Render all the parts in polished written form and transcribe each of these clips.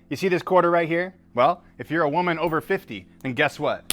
You see this quarter right here? Well, if you're a woman over 50, then guess what?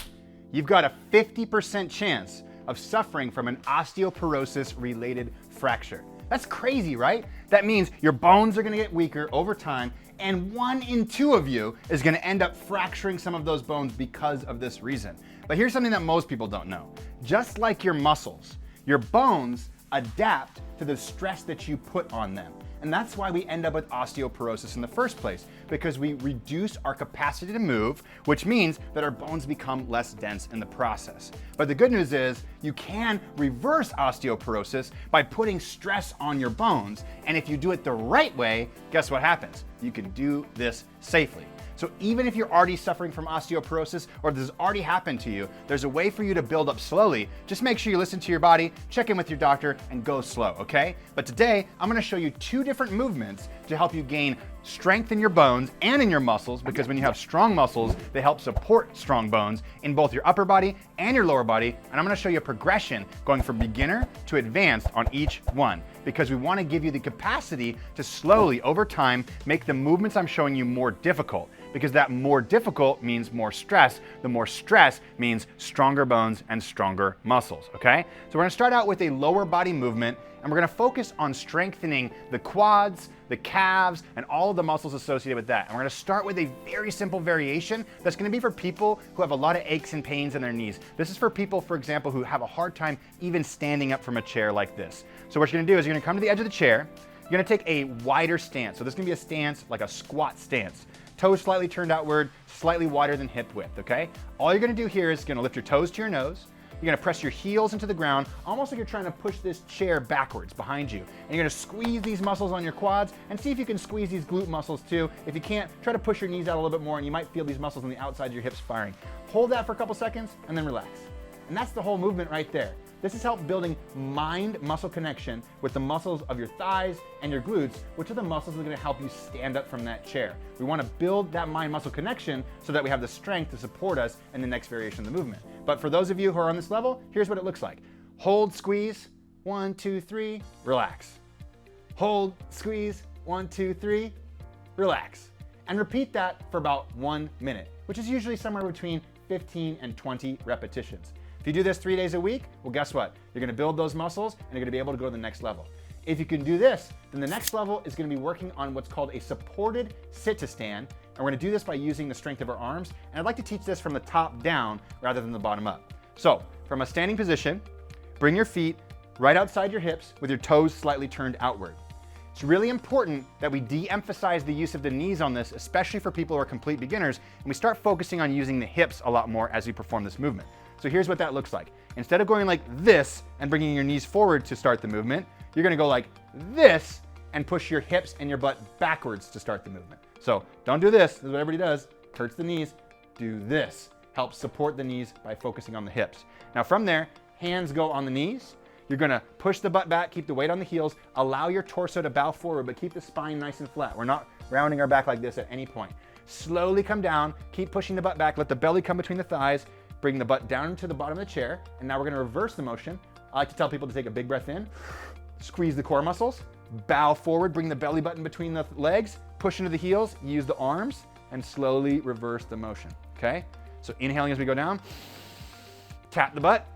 You've got a 50% chance of suffering from an osteoporosis-related fracture. That's crazy, right? That means your bones are gonna get weaker over time, and 1 in 2 of you is gonna end up fracturing some of those bones because of this reason. But here's something that most people don't know. Just like your muscles, your bones adapt to the stress that you put on them. And that's why we end up with osteoporosis in the first place, because we reduce our capacity to move, which means that our bones become less dense in the process. But the good news is you can reverse osteoporosis by putting stress on your bones. And if you do it the right way, guess what happens? You can do this safely. So even if you're already suffering from osteoporosis or this has already happened to you, there's a way for you to build up slowly. Just make sure you listen to your body, check in with your doctor, and go slow, okay? But today, I'm gonna show you 2 different movements to help you gain strength in your bones and in your muscles, because when you have strong muscles, they help support strong bones in both your upper body and your lower body. And I'm gonna show you a progression going from beginner to advanced on each one, because we wanna give you the capacity to slowly, over time, make the movements I'm showing you more difficult, because that more difficult means more stress. The more stress means stronger bones and stronger muscles, okay? So we're gonna start out with a lower body movement, and we're gonna focus on strengthening the quads, the calves, and all of the muscles associated with that. And we're gonna start with a very simple variation that's gonna be for people who have a lot of aches and pains in their knees. This is for people, for example, who have a hard time even standing up from a chair like this. So what you're gonna do is you're gonna come to the edge of the chair, you're gonna take a wider stance. So this is gonna be a stance, like a squat stance. Toes slightly turned outward, slightly wider than hip width, okay? All you're gonna do here is gonna lift your toes to your nose. You're gonna press your heels into the ground, almost like you're trying to push this chair backwards behind you. And you're gonna squeeze these muscles on your quads and see if you can squeeze these glute muscles too. If you can't, try to push your knees out a little bit more and you might feel these muscles on the outside of your hips firing. Hold that for a couple seconds and then relax. And that's the whole movement right there. This is help building mind-muscle connection with the muscles of your thighs and your glutes, which are the muscles that are gonna help you stand up from that chair. We wanna build that mind-muscle connection so that we have the strength to support us in the next variation of the movement. But for those of you who are on this level, here's what it looks like. Hold, squeeze, 1, 2, 3, relax. Hold, squeeze, 1, 2, 3, relax. And repeat that for about 1 minute, which is usually somewhere between 15 and 20 repetitions. If you do this 3 days a week, well, guess what? You're gonna build those muscles and you're gonna be able to go to the next level. If you can do this, then the next level is gonna be working on what's called a supported sit to stand. And we're gonna do this by using the strength of our arms. And I'd like to teach this from the top down rather than the bottom up. So from a standing position, bring your feet right outside your hips with your toes slightly turned outward. It's really important that we de-emphasize the use of the knees on this, especially for people who are complete beginners, and we start focusing on using the hips a lot more as we perform this movement. So here's what that looks like. Instead of going like this and bringing your knees forward to start the movement, you're gonna go like this and push your hips and your butt backwards to start the movement. So don't do this, this is what everybody does, hurts the knees. Do this, help support the knees by focusing on the hips. Now from there, hands go on the knees. You're gonna push the butt back, keep the weight on the heels, allow your torso to bow forward, but keep the spine nice and flat. We're not rounding our back like this at any point. Slowly come down, keep pushing the butt back, let the belly come between the thighs, bring the butt down to the bottom of the chair, and now we're gonna reverse the motion. I like to tell people to take a big breath in, squeeze the core muscles, bow forward, bring the belly button between the legs, push into the heels, use the arms, and slowly reverse the motion, okay? So inhaling as we go down, tap the butt,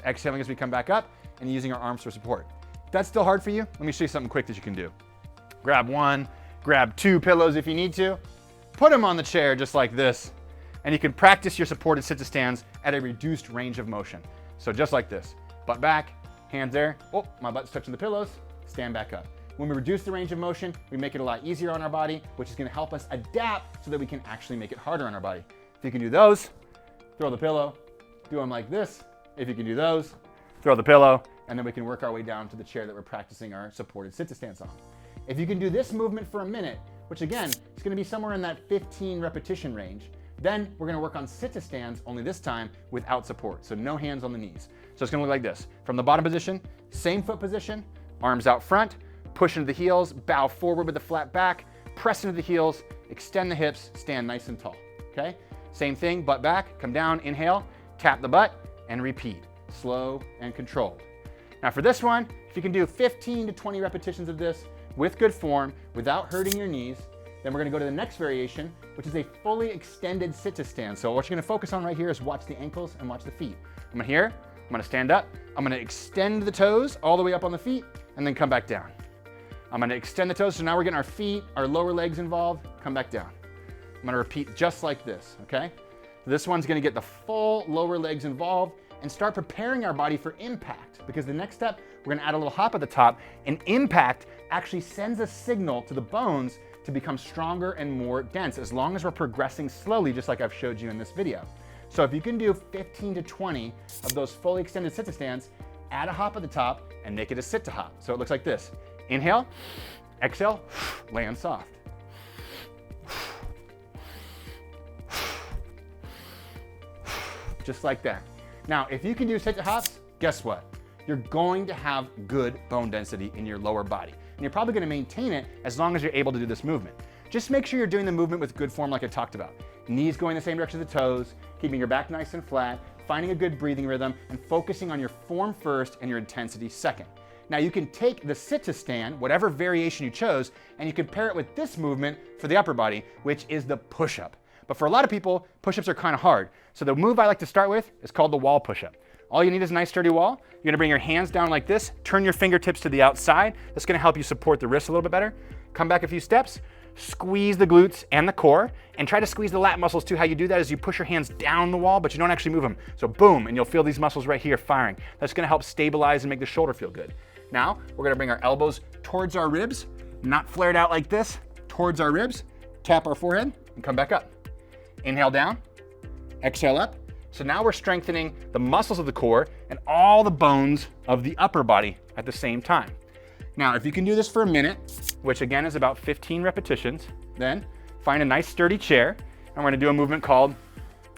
exhaling as we come back up, and using our arms for support. If that's still hard for you, let me show you something quick that you can do. Grab 1, grab 2 pillows if you need to, put them on the chair just like this, and you can practice your supported sit to stands at a reduced range of motion. So just like this, butt back, hands there, oh, my butt's touching the pillows, stand back up. When we reduce the range of motion, we make it a lot easier on our body, which is gonna help us adapt so that we can actually make it harder on our body. If you can do those, throw the pillow, do them like this. If you can do those, throw the pillow, and then we can work our way down to the chair that we're practicing our supported sit to stance on. If you can do this movement for a minute, which again, is gonna be somewhere in that 15 repetition range, then we're gonna work on sit to stands, only this time without support, so no hands on the knees. So it's gonna look like this. From the bottom position, same foot position, arms out front, push into the heels, bow forward with a flat back, press into the heels, extend the hips, stand nice and tall, okay? Same thing, butt back, come down, inhale, tap the butt, and repeat, slow and controlled. Now for this one, if you can do 15 to 20 repetitions of this with good form, without hurting your knees, Then we're gonna go to the next variation, which is a fully extended sit-to-stand. So what you're gonna focus on right here is watch the ankles and watch the feet. I'm gonna stand up, I'm gonna extend the toes all the way up on the feet, and then come back down. I'm gonna extend the toes, so now we're getting our feet, our lower legs involved, come back down. I'm gonna repeat just like this, okay? This one's gonna get the full lower legs involved and start preparing our body for impact, because the next step, we're gonna add a little hop at the top, and impact actually sends a signal to the bones to become stronger and more dense, as long as we're progressing slowly, just like I've showed you in this video. So if you can do 15 to 20 of those fully extended sit-to-stands, add a hop at the top and make it a sit-to-hop. So it looks like this. Inhale, exhale, land soft. Just like that. Now, if you can do sit-to-hops, guess what? You're going to have good bone density in your lower body. And you're probably gonna maintain it as long as you're able to do this movement. Just make sure you're doing the movement with good form like I talked about. Knees going the same direction as the toes, keeping your back nice and flat, finding a good breathing rhythm, and focusing on your form first and your intensity second. Now you can take the sit-to-stand, whatever variation you chose, and you can pair it with this movement for the upper body, which is the push-up. But for a lot of people, push-ups are kind of hard. So the move I like to start with is called the wall push-up. All you need is a nice sturdy wall. You're gonna bring your hands down like this, turn your fingertips to the outside. That's gonna help you support the wrists a little bit better. Come back a few steps, squeeze the glutes and the core, and try to squeeze the lat muscles too. How you do that is you push your hands down the wall, but you don't actually move them. So boom, and you'll feel these muscles right here firing. That's gonna help stabilize and make the shoulder feel good. Now, we're gonna bring our elbows towards our ribs, not flared out like this, towards our ribs, tap our forehead, and come back up. Inhale down, exhale up. So now we're strengthening the muscles of the core and all the bones of the upper body at the same time. Now, if you can do this for a minute, which again is about 15 repetitions, then find a nice sturdy chair, and we're gonna do a movement called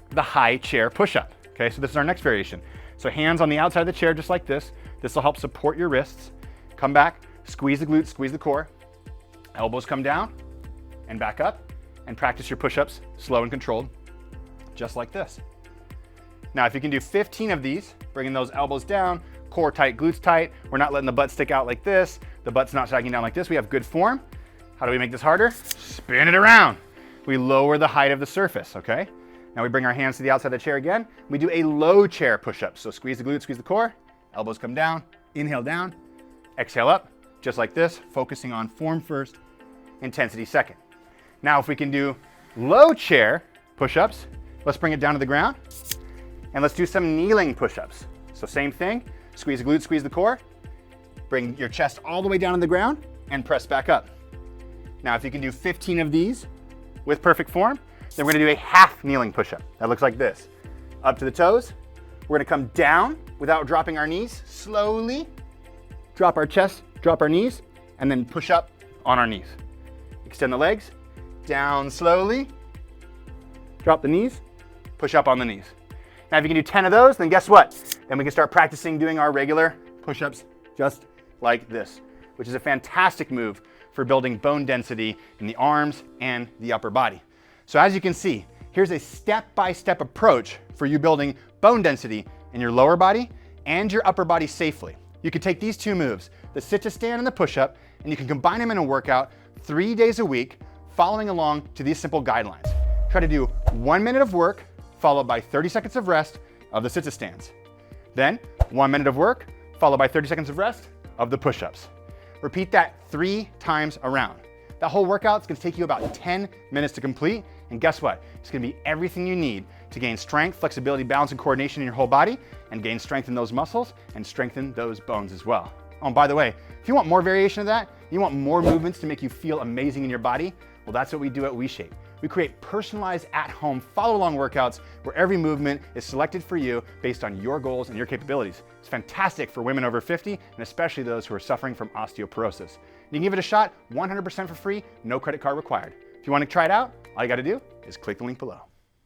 the high chair push-up. Okay, so this is our next variation. So hands on the outside of the chair just like this. This will help support your wrists. Come back, squeeze the glutes, squeeze the core. Elbows come down and back up, and practice your push-ups slow and controlled, just like this. Now, if you can do 15 of these, bringing those elbows down, core tight, glutes tight, we're not letting the butt stick out like this, the butt's not sagging down like this, we have good form. How do we make this harder? Spin it around. We lower the height of the surface, okay? Now we bring our hands to the outside of the chair again. We do a low chair push-up. So squeeze the glutes, squeeze the core, elbows come down, inhale down, exhale up, just like this, focusing on form first, intensity second. Now, if we can do low chair push-ups, let's bring it down to the ground. And let's do some kneeling push-ups. So same thing, squeeze the glutes, squeeze the core, bring your chest all the way down to the ground and press back up. Now, if you can do 15 of these with perfect form, then we're gonna do a half kneeling push-up. That looks like this. Up to the toes, we're gonna come down without dropping our knees, slowly drop our chest, drop our knees, and then push up on our knees. Extend the legs, down slowly, drop the knees, push up on the knees. Now, if you can do 10 of those, then guess what? Then we can start practicing doing our regular push-ups just like this, which is a fantastic move for building bone density in the arms and the upper body. So as you can see, here's a step-by-step approach for you building bone density in your lower body and your upper body safely. You can take these two moves, the sit-to-stand and the push-up, and you can combine them in a workout 3 days a week, following along to these simple guidelines. Try to do 1 minute of work, followed by 30 seconds of rest of the sit-to-stands. Then 1 minute of work, followed by 30 seconds of rest of the push-ups. Repeat that 3 times around. That whole workout is gonna take you about 10 minutes to complete, and guess what? It's gonna be everything you need to gain strength, flexibility, balance, and coordination in your whole body, and gain strength in those muscles, and strengthen those bones as well. Oh, and by the way, if you want more variation of that, you want more movements to make you feel amazing in your body, well, that's what we do at WeShape. We create personalized at-home follow-along workouts where every movement is selected for you based on your goals and your capabilities. It's fantastic for women over 50, and especially those who are suffering from osteoporosis. You can give it a shot 100% for free, no credit card required. If you want to try it out, all you got to do is click the link below.